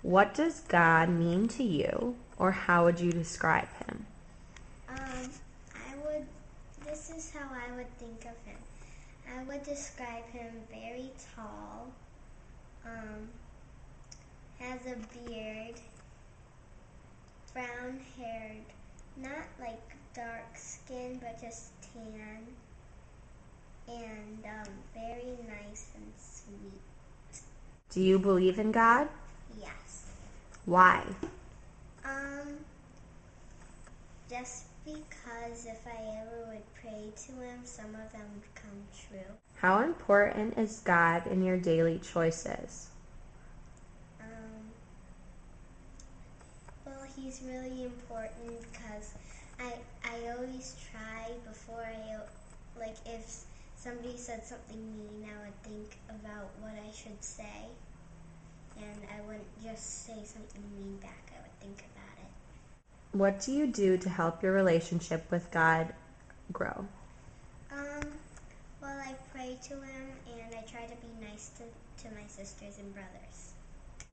What does God mean to you, or how would you describe him? This is how I would think of him. I would describe him very tall, has a beard, brown haired, not like dark skin, but just tan, and very nice and sweet. Do you believe in God? Yes. Why? Just because if I ever would pray to him, some of them would come true. How important is God in your daily choices? Well, he's really important because I always try before if somebody said something mean, I would think about what I should say. And I wouldn't just say something mean back, I would think about it. What do you do to help your relationship with God grow? Well, I pray to him and I try to be nice to my sisters and brothers.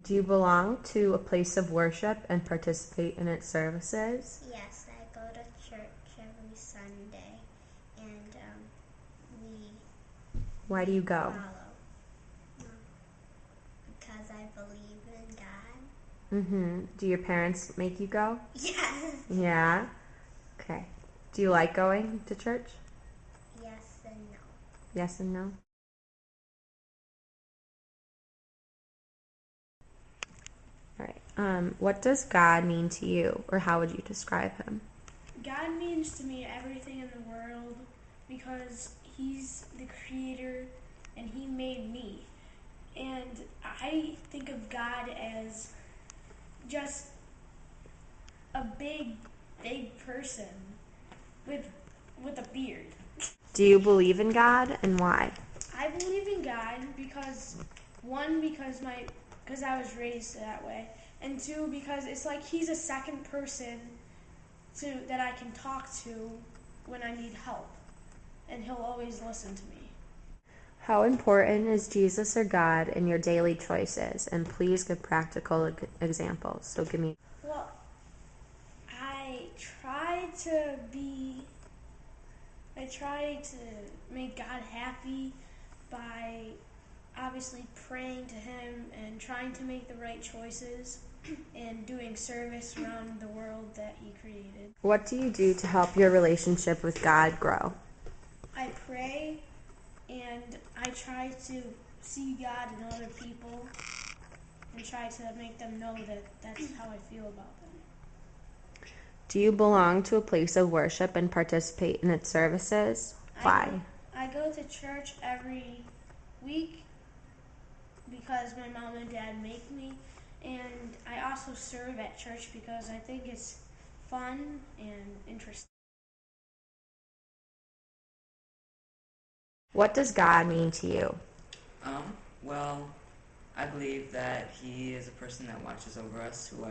Do you belong to a place of worship and participate in its services? Yes, I go to church every Sunday and Why do you go? follow. Because I believe in God. Do your parents make you go? Yes. Yeah? Okay. Do you like going to church? Yes and no. Yes and no? All right. What does God mean to you, or how would you describe him? God means to me everything in the world because he's the creator and he made me. And I think of God as just a big person with a beard. Do you believe in God, and why? I believe in God because one, because I was raised that way, and two, because it's like he's a second person that I can talk to when I need help, and he'll always listen to me. How important is Jesus or God in your daily choices? And please give practical examples. So give me. Well, I try to make God happy by obviously praying to him and trying to make the right choices and doing service around the world that he created. What do you do to help your relationship with God grow? I pray and I try to see God in other people and try to make them know that that's how I feel about them. Do you belong to a place of worship and participate in its services? Why? I go to church every week because my mom and dad make me, and I also serve at church because I think it's fun and interesting. What does God mean to you? Well, I believe that he is a person that watches over us, who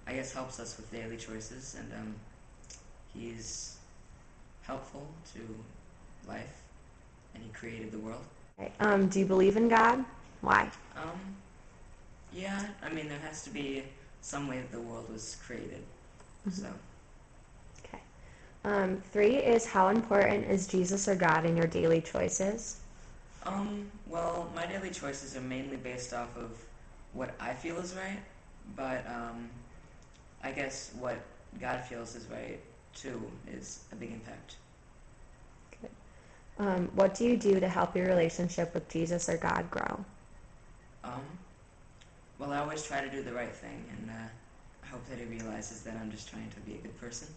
I guess helps us with daily choices, and he's helpful to life, and he created the world. Okay. Do you believe in God? Why? Yeah, I mean, there has to be some way that the world was created, so. Okay. 3 is, how important is Jesus or God in your daily choices? Well, my daily choices are mainly based off of what I feel is right, but I guess what God feels is right too is a big impact. Good. What do you do to help your relationship with Jesus or God grow? Well, I always try to do the right thing, and I hope that he realizes that I'm just trying to be a good person.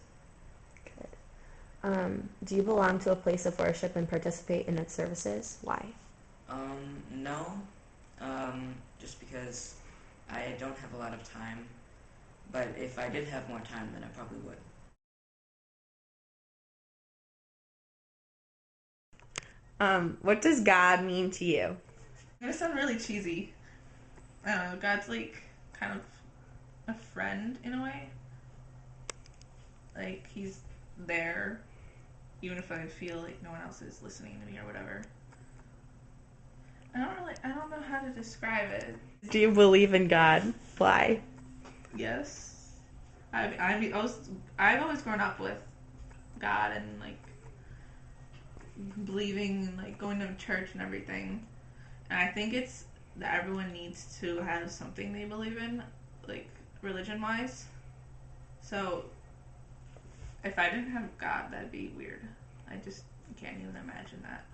Good. Do you belong to a place of worship and participate in its services? Why? No. Just because I don't have a lot of time, but if I did have more time, then I probably would. What does God mean to you? I'm gonna sound really cheesy. I don't know, God's like kind of a friend in a way. Like he's there even if I feel like no one else is listening to me or whatever. I don't know how to describe it. Do you believe in God? Why? Yes. I've always grown up with God and like believing and like going to church and everything. And I think it's that everyone needs to have something they believe in, like religion wise. So if I didn't have God, that'd be weird. I just can't even imagine that.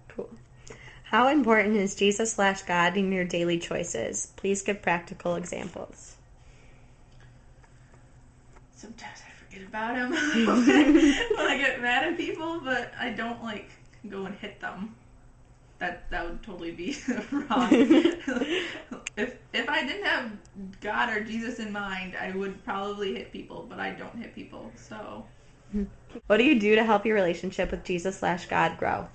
Cool. How important is Jesus/God in your daily choices? Please give practical examples. Sometimes I forget about him when I get mad at people, but I don't like go and hit them. That would totally be wrong. If I didn't have God or Jesus in mind, I would probably hit people, but I don't hit people. So, What do you do to help your relationship with Jesus/God grow?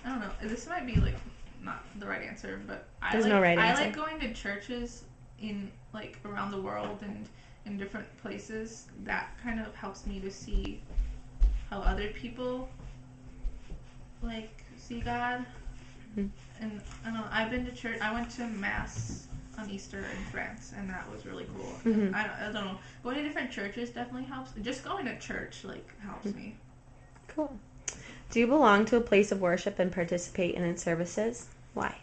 I don't know. This might be like not the right answer, but There's no right I answer. like going to churches in like around the world and in different places. That kind of helps me to see how other people like see God. Mhm. And I don't know, I've been to church. I went to mass on Easter in France, and that was really cool. Mhm. I don't know. Going to different churches definitely helps. Just going to church like helps me. Cool. Do you belong to a place of worship and participate in its services? Why?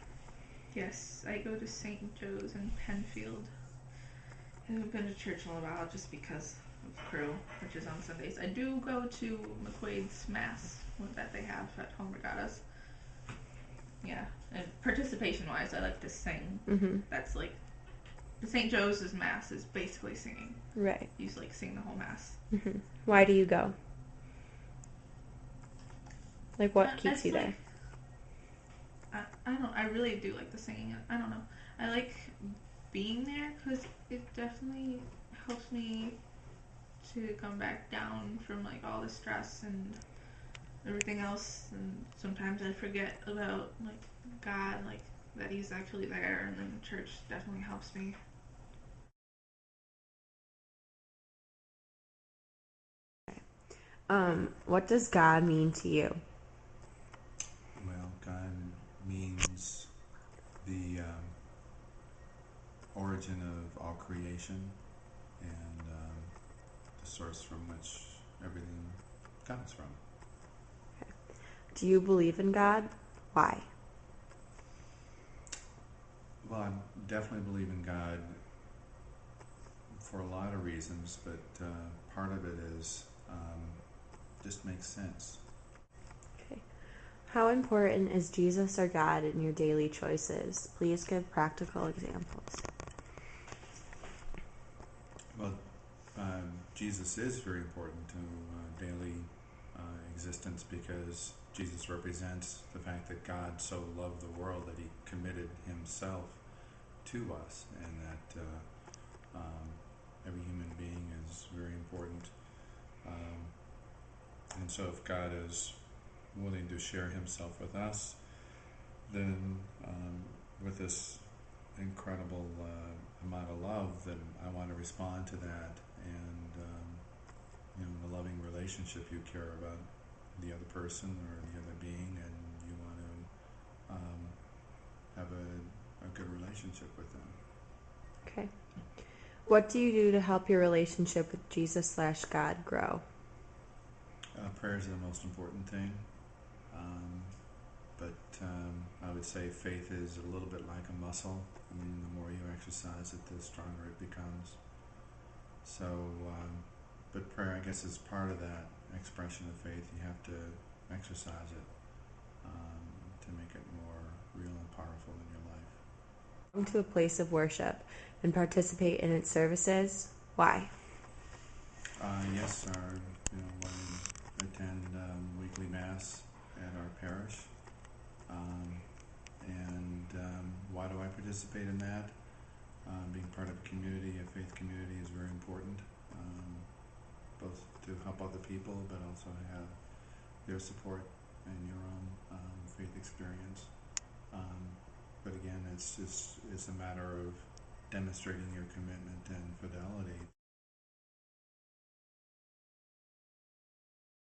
Yes, I go to St. Joe's in Penfield. I haven't been to church in a while just because of crew, which is on Sundays. I do go to McQuaid's Mass that they have at Home Regattas. Yeah, and participation-wise, I like to sing. Mm-hmm. That's like the St. Joe's Mass is basically singing. Right. You just like sing the whole Mass. Mm-hmm. Why do you go? Like, what keeps you there? I don't know. I really do like the singing. I don't know. I like being there because it definitely helps me to come back down from like all the stress and everything else. And sometimes I forget about like God, like that He's actually there, and then church definitely helps me. What does God mean to you? Well, God means the origin of all creation and the source from which everything comes from. Do you believe in God? Why? Well, I definitely believe in God for a lot of reasons, but part of it is just makes sense. Okay. How important is Jesus or God in your daily choices? Please give practical examples. Well, Jesus is very important to daily existence because Jesus represents the fact that God so loved the world that He committed Himself to us, and that every human being is very important. And so, if God is willing to share Himself with us, then with this incredible amount of love, then I want to respond to that, and in a loving relationship, you care about the other person or the other being, and you want to have a good relationship with them. Okay. What do you do to help your relationship with Jesus/God grow? Prayer is the most important thing, but I would say faith is a little bit like a muscle. I mean, the more you exercise it, the stronger it becomes. So, but prayer, I guess, is part of that expression of faith. You have to exercise it to make it more real and powerful in your life. Come to a place of worship and participate in its services. Why? Yes, I attend weekly mass at our parish, and why do I participate in that? Being part of a community, a faith community, is very important, both to help other people, but also have their support and your own faith experience. But again, it's a matter of demonstrating your commitment and fidelity